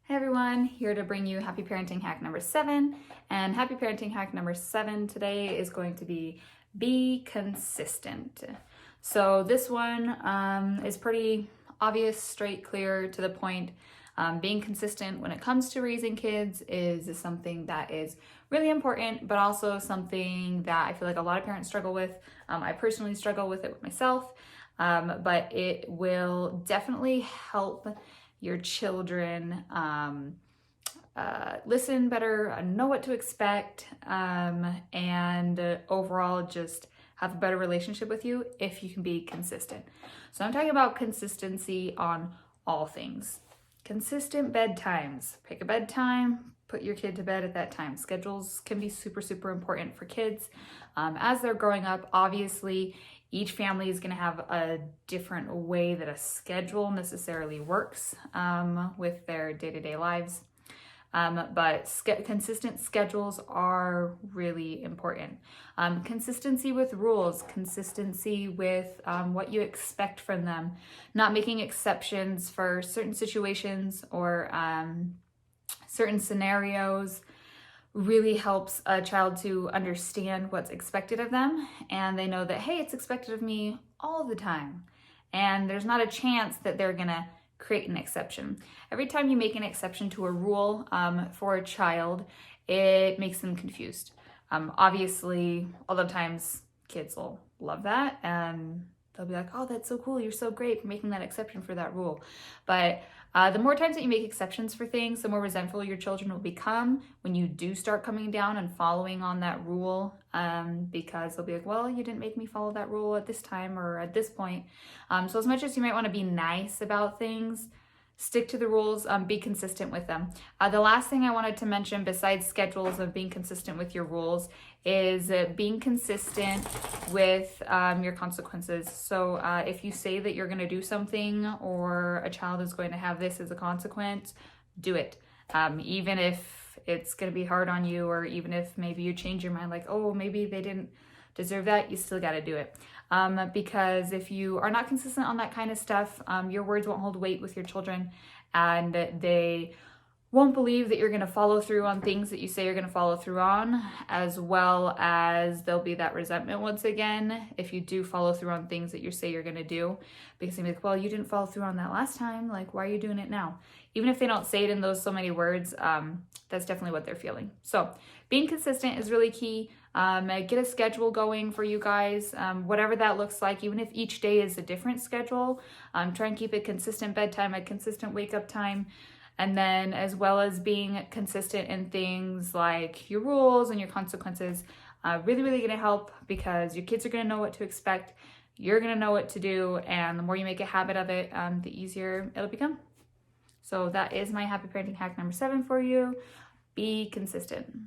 Hey everyone, here to bring you Happy Parenting Hack number 7. And Happy Parenting Hack number 7 today is going to be consistent. So this one is pretty obvious, straight, clear, to the point. Being consistent when it comes to raising kids is something that is really important, but also something that I feel like a lot of parents struggle with. I personally struggle with it with myself, but it will definitely help your children listen better, know what to expect, and overall just have a better relationship with you if you can be consistent. So I'm talking about consistency on all things. Consistent bedtimes. Pick a bedtime, put your kid to bed at that time. Schedules can be super, super important for kids. As they're growing up, obviously, each family is going to have a different way that a schedule necessarily works with their day-to-day lives. But consistent schedules are really important. Consistency with rules, consistency with what you expect from them, not making exceptions for certain situations or certain scenarios really helps a child to understand what's expected of them, and they know that, hey, it's expected of me all the time, and there's not a chance that they're gonna create an exception. Every time you make an exception to a rule for a child, it makes them confused. Obviously, a lot of times kids will love that and they'll be like, oh, that's so cool, you're so great for making that exception for that rule. But the more times that you make exceptions for things, the more resentful your children will become when you do start coming down and following on that rule, because they'll be like, well, you didn't make me follow that rule at this time or at this point. So as much as you might want to be nice about things, stick to the rules, be consistent with them. The last thing I wanted to mention besides schedules of being consistent with your rules is being consistent with your consequences. So if you say that you're going to do something or a child is going to have this as a consequence, do it. Even if it's going to be hard on you, or even if maybe you change your mind, like, oh, maybe they didn't deserve that, you still got to do it. Because if you are not consistent on that kind of stuff, your words won't hold weight with your children, and they won't believe that you're going to follow through on things that you say you're going to follow through on, as well as there'll be that resentment once again if you do follow through on things that you say you're going to do, because they'll be like, well, you didn't follow through on that last time, like, why are you doing it now? Even if they don't say it in those so many words, that's definitely what they're feeling. So being consistent is really key. Get a schedule going for you guys, whatever that looks like, even if each day is a different schedule. Try and keep a consistent bedtime, a consistent wake up time, and then as well as being consistent in things like your rules and your consequences, really, really going to help, because your kids are going to know what to expect, you're going to know what to do, and the more you make a habit of it, the easier it'll become. So that is my Happy Parenting Hack number 7 for you. Be consistent.